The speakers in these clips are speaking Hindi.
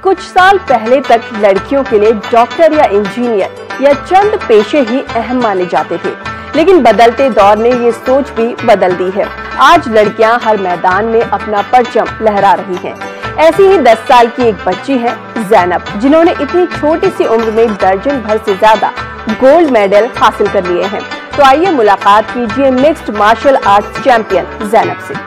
कुछ साल पहले तक लड़कियों के लिए डॉक्टर या इंजीनियर या चंद पेशे ही अहम माने जाते थे, लेकिन बदलते दौर ने ये सोच भी बदल दी है। आज लड़कियां हर मैदान में अपना परचम लहरा रही हैं। ऐसी ही 10 साल की एक बच्ची है ज़ैनब, जिन्होंने इतनी छोटी सी उम्र में दर्जन भर से ज्यादा गोल्ड मेडल हासिल कर लिए हैं। तो आइए मुलाकात कीजिए mixed martial arts champion Zainab से।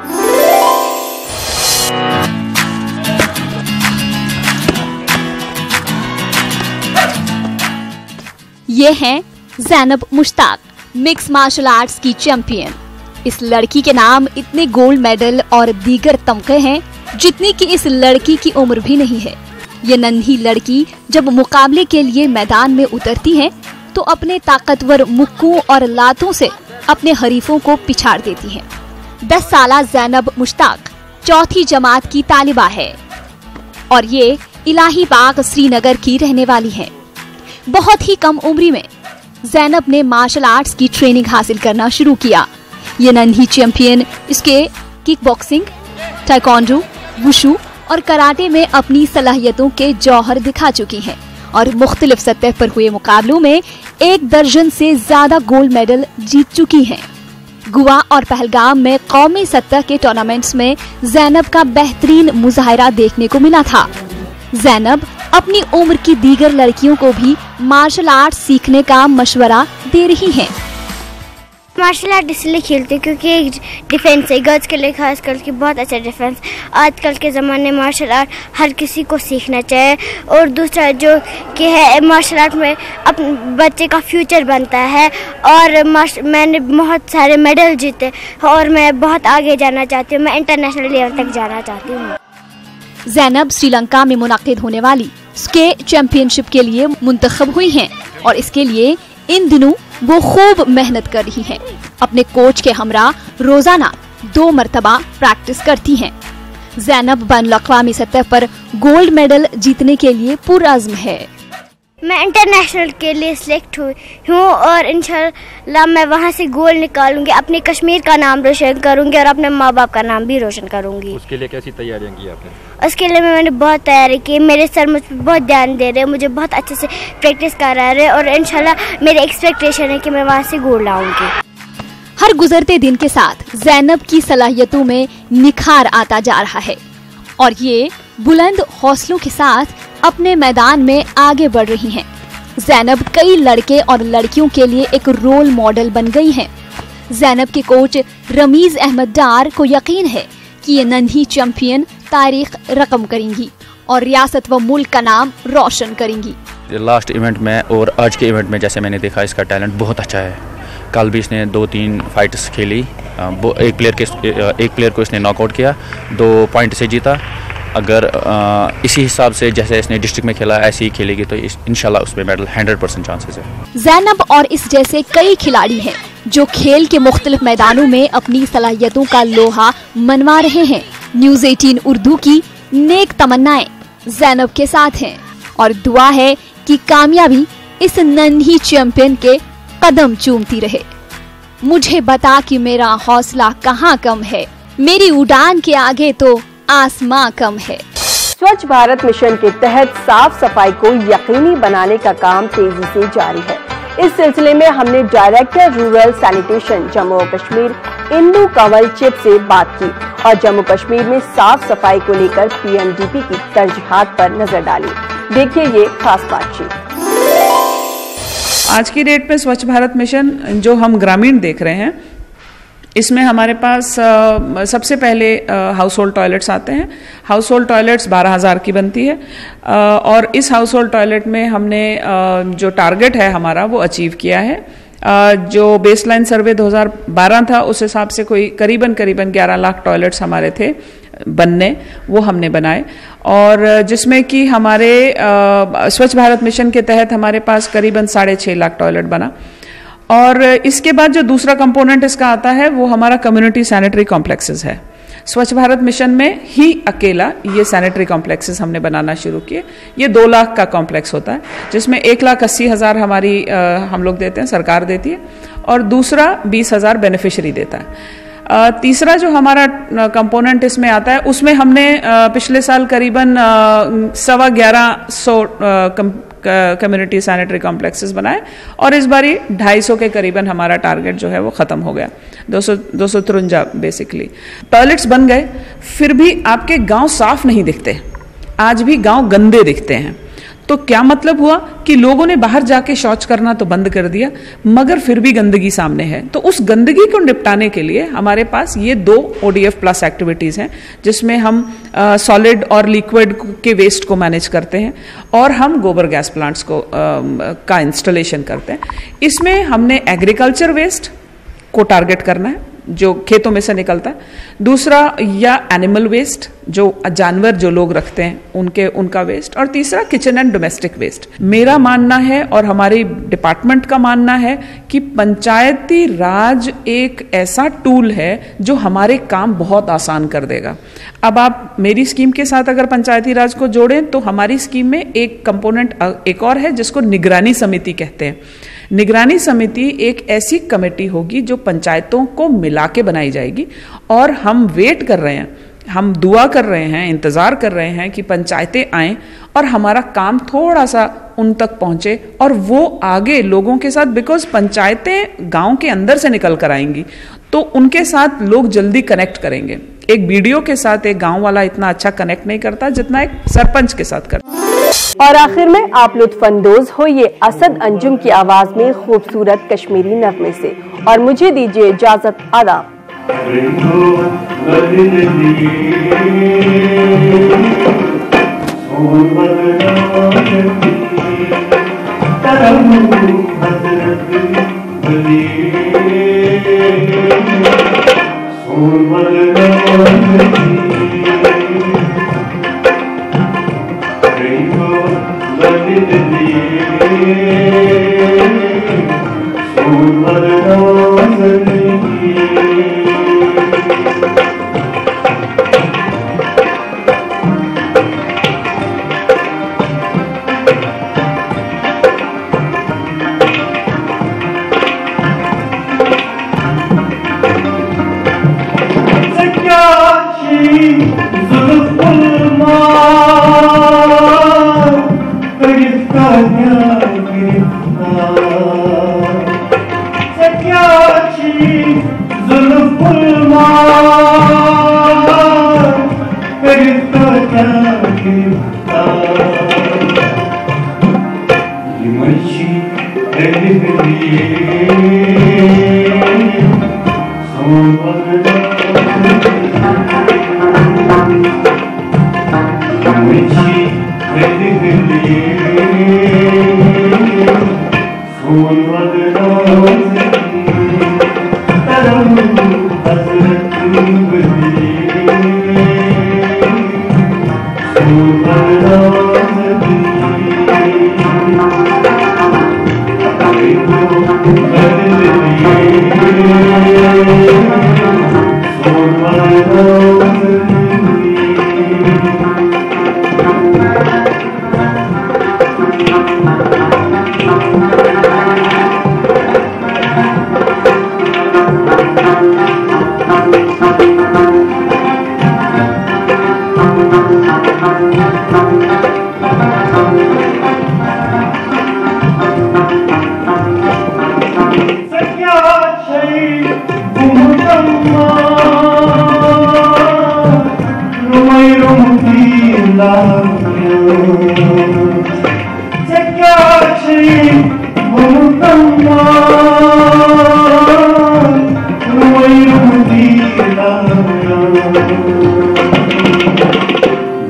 ये हैं Zainab Mushtaq, mix martial arts की चैंपियन। इस लड़की के नाम इतने गोल्ड मेडल और दीगर तमगे हैं जितनी कि इस लड़की की उम्र भी नहीं है। ये नन्ही लड़की जब मुकाबले के लिए मैदान में उतरती है तो अपने ताकतवर मुक्कों और लातों से अपने हरीफों को पिछाड़ देती है। 10 साला ज़ैनब मुश्ताक चौथी जमात की तालिबा है और ये इलाही बाग श्रीनगर की रहने वाली है। बहुत ही कम उम्र में ज़ैनब ने मार्शल आर्ट्स की ट्रेनिंग हासिल करना शुरू किया। ये नन्ही चैंपियन इसके किक बॉक्सिंग, ताइक्वांडो, वुशु और कराटे में अपनी सलाहियतों के जौहर दिखा चुकी हैं और मुख्तलिफ सतह पर हुए मुकाबलों में 1 दर्जन से ज्यादा गोल्ड मेडल जीत चुकी हैं। गोवा और पहलगाम में कौमी सतह के टूर्नामेंट्स में ज़ैनब का बेहतरीन मुजाहिरा देखने को मिला था। ज़ैनब अपनी उम्र की दीगर लड़कियों को भी मार्शल आर्ट सीखने का मशवरा दे रही हैं। मार्शल आर्ट इसलिए खेलते हैं क्योंकि एक डिफेंस है, गर्ल्स के लिए खास करके बहुत अच्छा डिफेंस। आजकल के ज़माने में मार्शल आर्ट हर किसी को सीखना चाहिए। और दूसरा जो कि है मार्शल आर्ट में अपने बच्चे का फ्यूचर बनता है। और मैंने बहुत सारे मेडल जीते और मैं बहुत आगे जाना चाहती हूँ। मैं इंटरनेशनल लेवल तक जाना चाहती हूँ। ज़ैनब श्रीलंका में मुनाकिद होने वाली स्के चैंपियनशिप के लिए मुंतखब हुई हैं और इसके लिए इन दिनों वो खूब मेहनत कर रही हैं। अपने कोच के हमरा रोजाना 2 मरतबा प्रैक्टिस करती हैं। ज़ैनब बैनुल-अक़वामी सतह पर गोल्ड मेडल जीतने के लिए पुरअज़्म है। मैं इंटरनेशनल के लिए सिलेक्ट हुई हूँ और इंशाल्लाह मैं वहाँ से गोल्ड निकालूंगी, अपने कश्मीर का नाम रोशन करूंगी और अपने माँ बाप का नाम भी रोशन करूंगी। उसके लिए कैसी तैयारियां की आपने? उसके लिए मैंने बहुत तैयारी की। मेरे सर मुझ पर बहुत ध्यान दे रहे हैं, मुझे बहुत अच्छे से प्रैक्टिस करा रहे हैं और इंशाल्लाह मेरी एक्सपेक्टेशन है कि मैं वहाँ से गोल्ड लाऊंगी। हर गुजरते दिन के साथ ज़ैनब की सलाहियतों में निखार आता जा रहा है और ये बुलंद हौसलों के साथ अपने मैदान में आगे बढ़ रही हैं। ज़ैनब कई लड़के और लड़कियों के लिए एक रोल मॉडल बन गई हैं। ज़ैनब के कोच रमीज अहमद डार को यकीन है कि ये नन्ही चैंपियन तारीख रकम करेंगी और रियासत व मुल्क का नाम रोशन करेंगी। लास्ट इवेंट में और आज के इवेंट में जैसे मैंने देखा इसका टैलेंट बहुत अच्छा है। कल भी इसने 2-3 फाइट्स खेली। एक प्लेयर को इसने नॉकआउट किया, 2 पॉइंट से जीता। अगर इसी हिसाब से जैसे इसने डिस्ट्रिक्ट में खेला ऐसे ही खेलेगी तो इंशाल्लाह उसमें मेडल 100% चांसेस है। ज़ैनब और इस जैसे कई खिलाड़ी हैं जो खेल के मुख्तलिफ मैदानों में अपनी सलाहियतों का लोहा मनवा रहे हैं। न्यूज़ 18 उर्दू की नेक तमन्नाएं ज़ैनब के साथ हैं और दुआ है कि कामयाबी इस नन्ही चैंपियन के कदम चूमती रहे। मुझे बता कि मेरा हौसला कहाँ कम है, मेरी उड़ान के आगे तो आसमां कम है। स्वच्छ भारत मिशन के तहत साफ सफाई को यकीनी बनाने का काम तेजी से जारी है। इस सिलसिले में हमने डायरेक्टर रूरल सैनिटेशन जम्मू और कश्मीर इंदु कंवल चिप से बात की और जम्मू कश्मीर में साफ सफाई को लेकर पीएमडीपी की तरजीहात पर नजर डाली। देखिए ये खास बातचीत। आज की डेट में स्वच्छ भारत मिशन जो हम ग्रामीण देख रहे हैं, इसमें हमारे पास सबसे पहले हाउस होल्ड टॉयलेट्स आते हैं। हाउस होल्ड टॉयलेट्स 12,000 की बनती है और इस हाउस होल्ड टॉयलेट में हमने जो टारगेट है हमारा वो अचीव किया है। जो बेसलाइन सर्वे 2012 था उस हिसाब से कोई करीबन 11 लाख टॉयलेट्स हमारे थे बनने, वो हमने बनाए और जिसमें कि हमारे स्वच्छ भारत मिशन के तहत हमारे पास करीबन 6.5 लाख टॉयलेट बना। और इसके बाद जो दूसरा कंपोनेंट इसका आता है वो हमारा कम्युनिटी सैनिटरी कॉम्प्लेक्सेस है। स्वच्छ भारत मिशन में ही अकेला ये सैनिटरी कॉम्प्लेक्सेस हमने बनाना शुरू किए। ये 2 लाख का कॉम्प्लेक्स होता है जिसमें 1,80,000 हमारी हम लोग देते हैं, सरकार देती है और दूसरा 20,000 बेनिफिशरी देता है। तीसरा जो हमारा कंपोनेंट इसमें आता है, उसमें हमने पिछले साल करीबन 1150 कम्युनिटी सैनिटरी कॉम्प्लेक्सेस बनाए और इस बारी 250 के करीबन हमारा टारगेट जो है वो ख़त्म हो गया। 253 बेसिकली टॉयलेट्स बन गए, फिर भी आपके गांव साफ नहीं दिखते, आज भी गांव गंदे दिखते हैं। तो क्या मतलब हुआ कि लोगों ने बाहर जाके शौच करना तो बंद कर दिया, मगर फिर भी गंदगी सामने है। तो उस गंदगी को निपटाने के लिए हमारे पास ये 2 ODF प्लस एक्टिविटीज़ हैं, जिसमें हम सॉलिड और लिक्विड के वेस्ट को मैनेज करते हैं और हम गोबर गैस प्लांट्स का इंस्टॉलेशन करते हैं। इसमें हमने एग्रीकल्चर वेस्ट को टारगेट करना है जो खेतों में से निकलता है, दूसरा या एनिमल वेस्ट जो जानवर जो लोग रखते हैं उनका वेस्ट, और तीसरा किचन एंड डोमेस्टिक वेस्ट। मेरा मानना है और हमारे डिपार्टमेंट का मानना है कि पंचायती राज एक ऐसा टूल है जो हमारे काम बहुत आसान कर देगा। अब आप मेरी स्कीम के साथ अगर पंचायती राज को जोड़ें तो हमारी स्कीम में एक कंपोनेंट एक और है जिसको निगरानी समिति कहते हैं। निगरानी समिति एक ऐसी कमेटी होगी जो पंचायतों को मिला के बनाई जाएगी और हम वेट कर रहे हैं, हम दुआ कर रहे हैं, इंतज़ार कर रहे हैं कि पंचायतें आएं और हमारा काम थोड़ा सा उन तक पहुंचे और वो आगे लोगों के साथ, बिकॉज पंचायतें गांव के अंदर से निकल कर आएंगी तो उनके साथ लोग जल्दी कनेक्ट करेंगे। एक वीडियो के साथ एक गांव वाला इतना अच्छा कनेक्ट नहीं करता जितना एक सरपंच के साथ करता। और आखिर में आप लुत्फानंदोज होइए असद अंजुम की आवाज में खूबसूरत कश्मीरी नगमे से और मुझे दीजिए इजाजत। आदाब।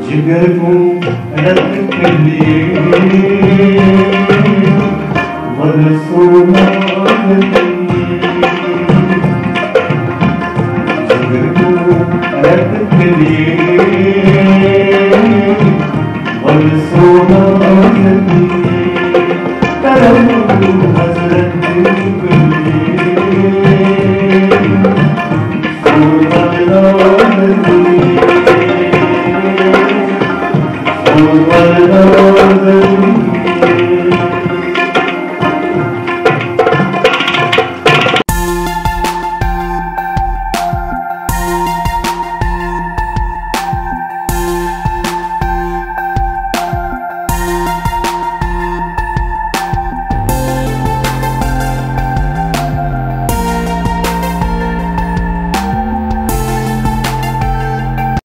जिगर को रख के लिए